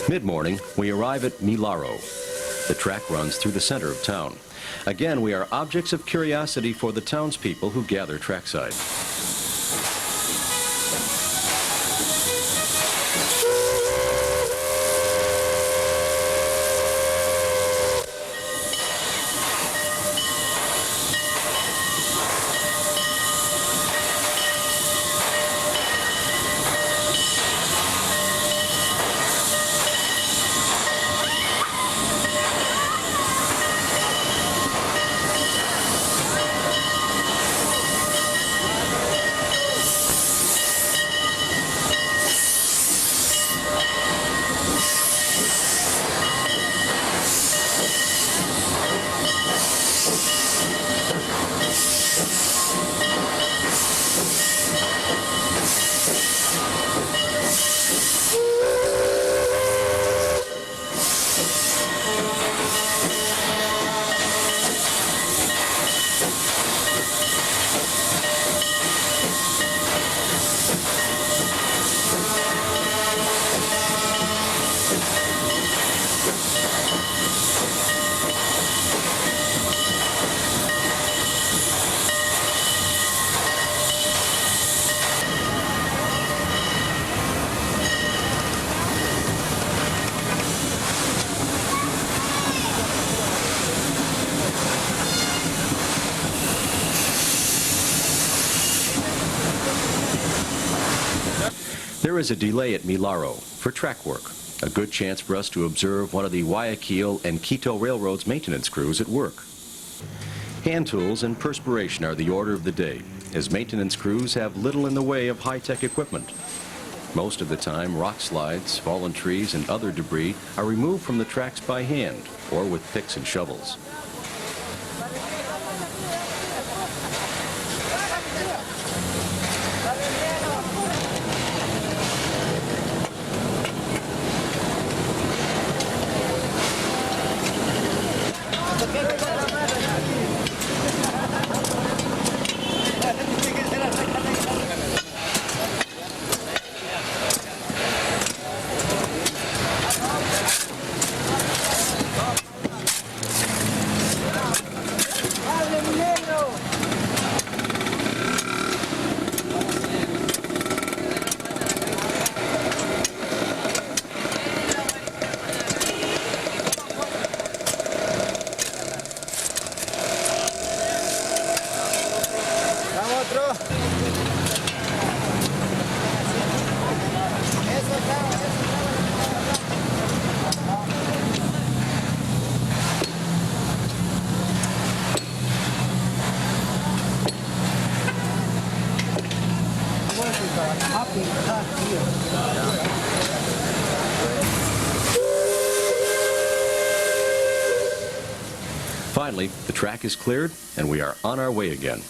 Mid-morning, we arrive at Milaro. The track runs through the center of town. Again, we are objects of curiosity for the townspeople who gather trackside. There is a delay at Milaro for track work, a good chance for us to observe one of the Guayaquil and Quito Railroad's maintenance crews at work. Hand tools and perspiration are the order of the day, as maintenance crews have little in the way of high-tech equipment. Most of the time, rock slides, fallen trees, and other debris are removed from the tracks by hand or with picks and shovels. Finally, the track is cleared and we are on our way again.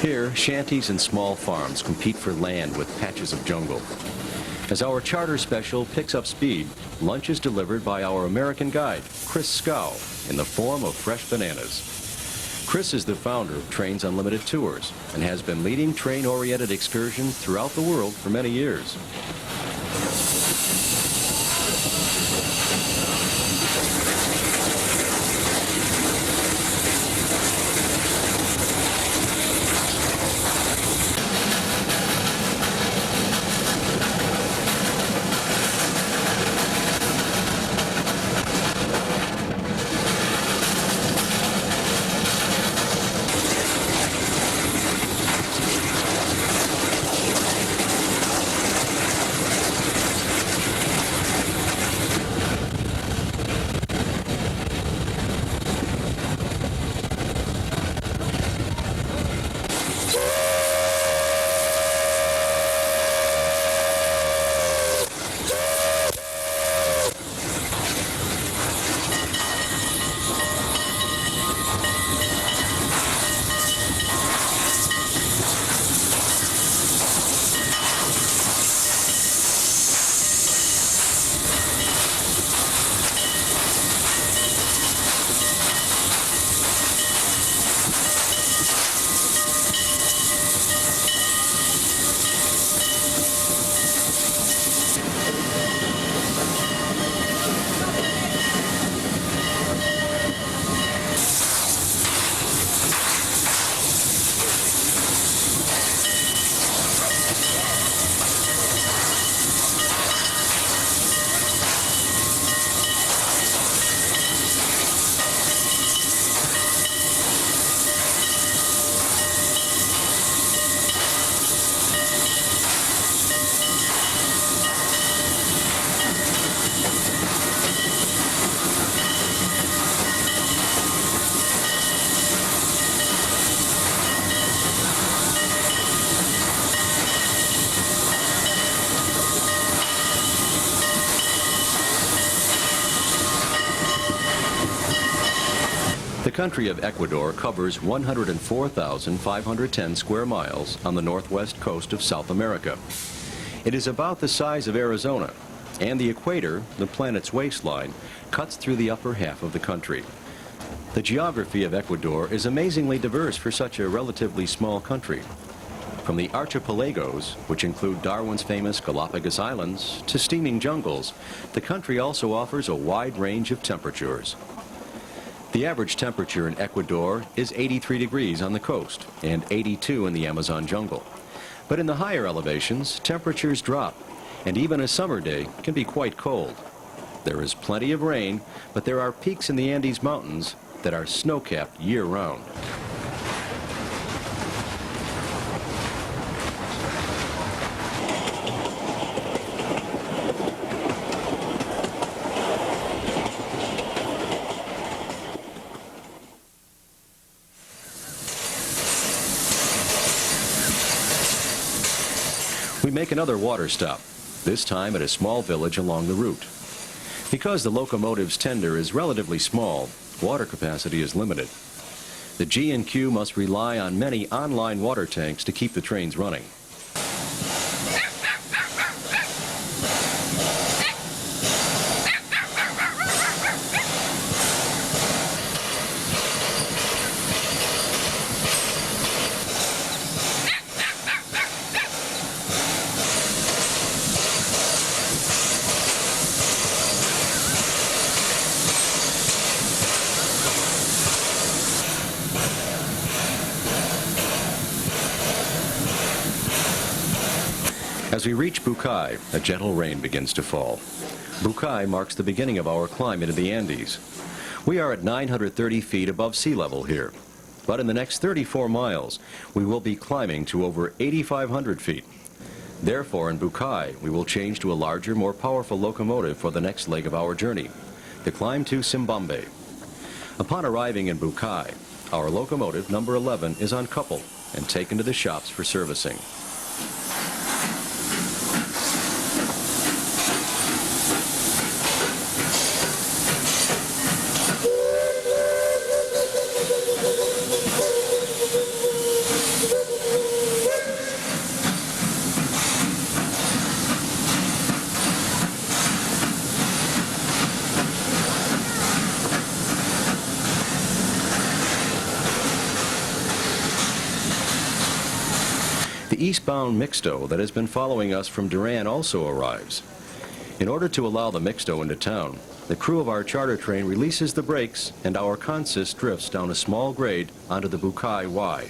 Here, shanties and small farms compete for land with patches of jungle. As our charter special picks up speed, lunch is delivered by our American guide, Chris Scow, in the form of fresh bananas. Chris is the founder of Tren's Unlimited Tours and has been leading train-oriented excursions throughout the world for many years. The country of Ecuador covers 104,510 square miles on the northwest coast of South America. It is about the size of Arizona, and the equator, the planet's waistline, cuts through the upper half of the country. The geography of Ecuador is amazingly diverse for such a relatively small country. From the archipelagos, which include Darwin's famous Galapagos Islands, to steaming jungles, the country also offers a wide range of temperatures. The average temperature in Ecuador is 83 degrees on the coast and 82 in the Amazon jungle. But in the higher elevations, temperatures drop, and even a summer day can be quite cold. There is plenty of rain, but there are peaks in the Andes Mountains that are snow-capped year-round. We make another water stop, this time at a small village along the route. Because the locomotive's tender is relatively small, water capacity is limited. The G&Q must rely on many online water tanks to keep the trains running. As we reach Bucay, a gentle rain begins to fall. Bucay marks the beginning of our climb into the Andes. We are at 930 feet above sea level here, but in the next 34 miles, we will be climbing to over 8,500 feet. Therefore, in Bucay, we will change to a larger, more powerful locomotive for the next leg of our journey, the climb to Simbambe. Upon arriving in Bucay, our locomotive, number 11, is uncoupled and taken to the shops for servicing. The eastbound Mixto that has been following us from Duran also arrives. In order to allow the Mixto into town, the crew of our charter train releases the brakes and our consist drifts down a small grade onto the Bucay Y.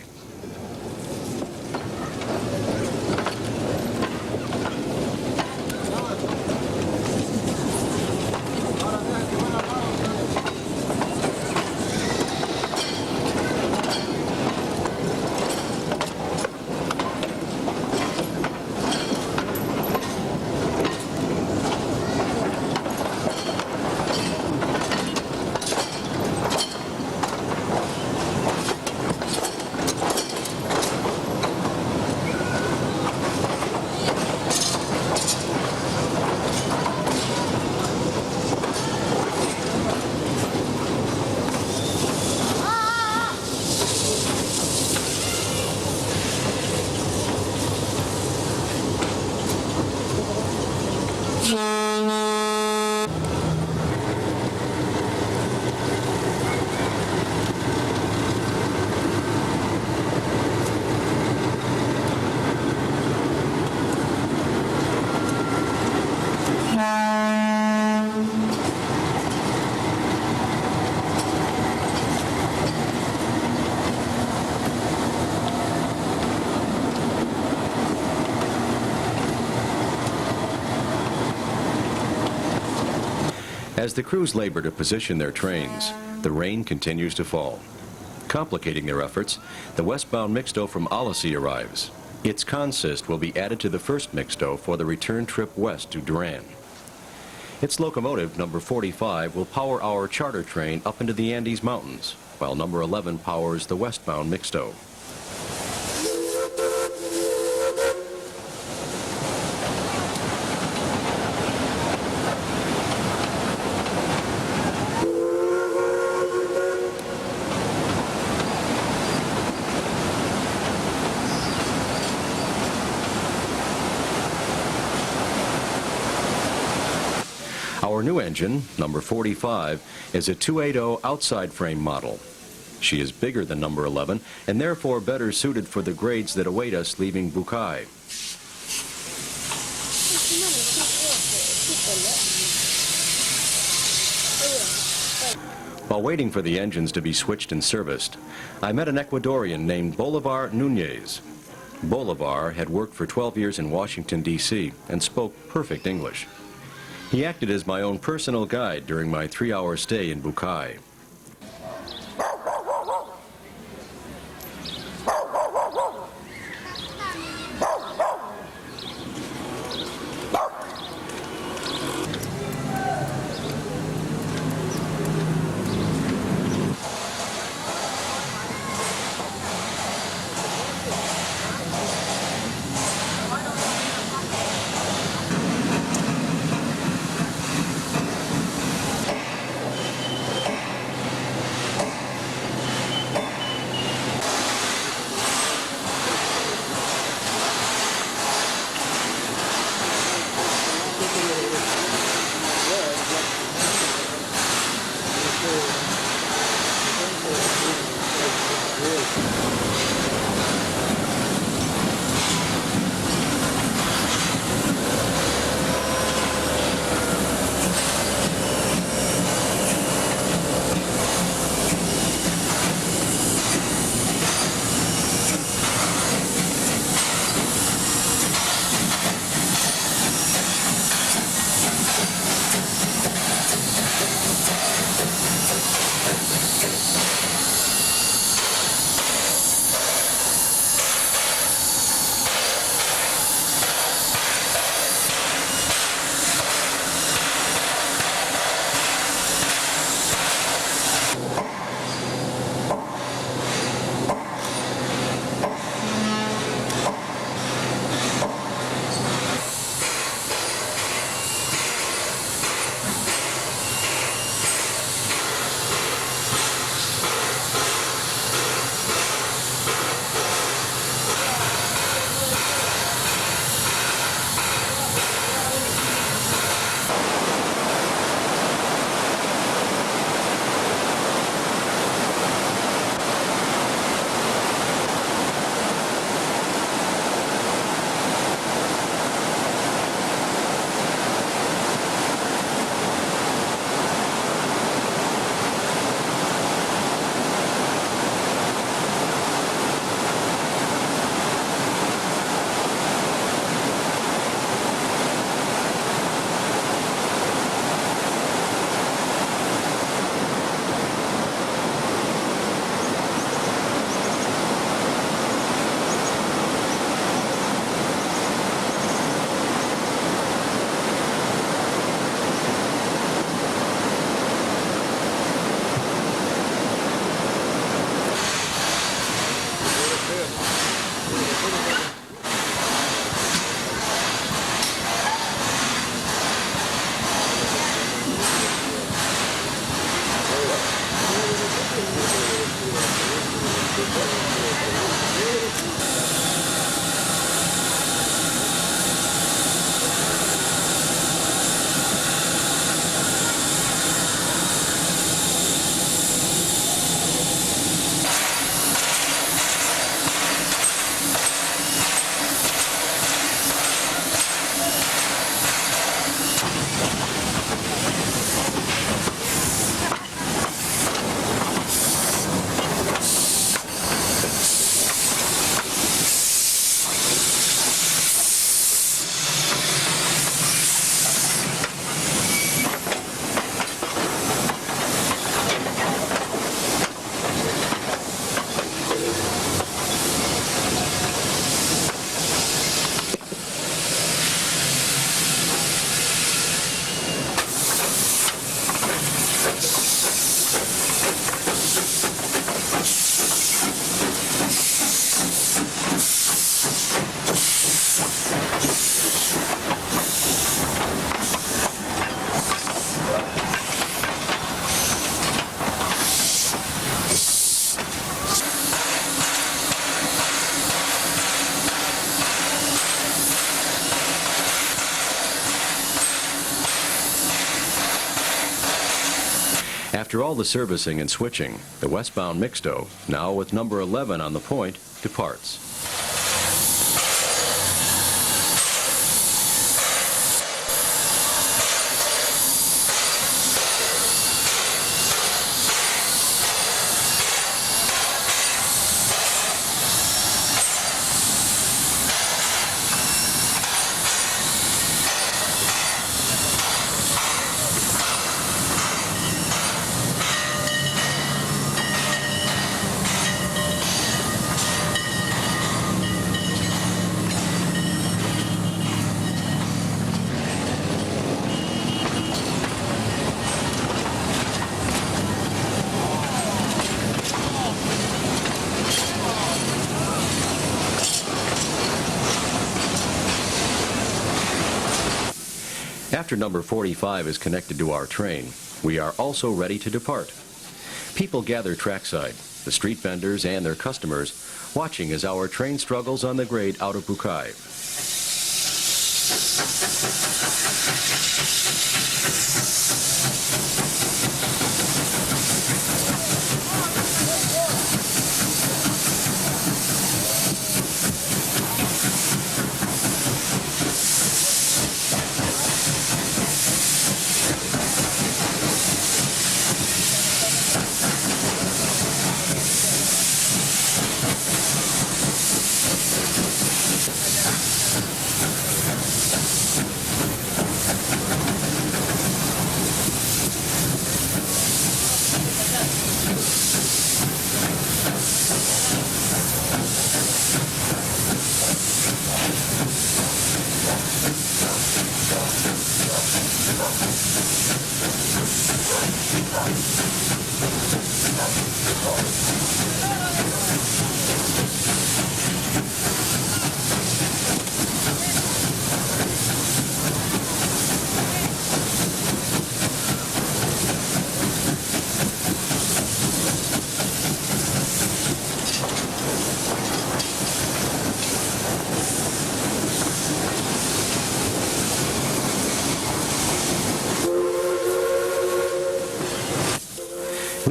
As the crews labor to position their trains, the rain continues to fall. Complicating their efforts, the westbound Mixto from Alasí arrives. Its consist will be added to the first Mixto for the return trip west to Duran. Its locomotive, number 45, will power our charter train up into the Andes Mountains, while number 11 powers the westbound Mixto. Our new engine, number 45, is a 280 outside frame model. She is bigger than number 11 and therefore better suited for the grades that await us leaving Bucay. While waiting for the engines to be switched and serviced, I met an Ecuadorian named Bolivar Nunez. Bolivar had worked for 12 years in Washington, D.C. and spoke perfect English. He acted as my own personal guide during my 3-hour stay in Bucay. After all the servicing and switching, the westbound Mixto, now with number 11 on the point, departs. After number 45 is connected to our train, we are also ready to depart. People gather trackside, the street vendors and their customers, watching as our train struggles on the grade out of Bucay.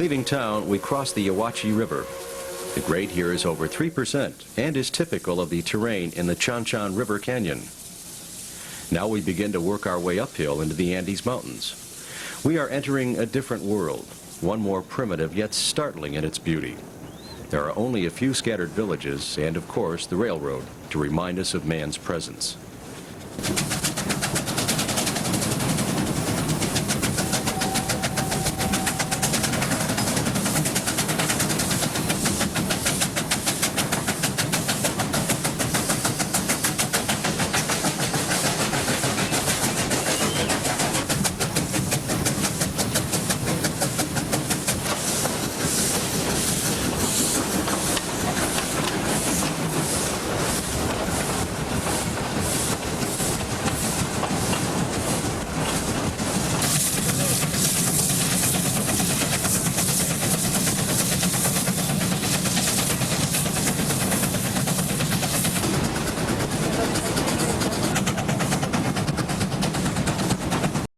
Leaving town, we cross the Yawachi River. The grade here is over 3% and is typical of the terrain in the Chanchan River Canyon. Now we begin to work our way uphill into the Andes Mountains. We are entering a different world, one more primitive yet startling in its beauty. There are only a few scattered villages and, of course, the railroad to remind us of man's presence.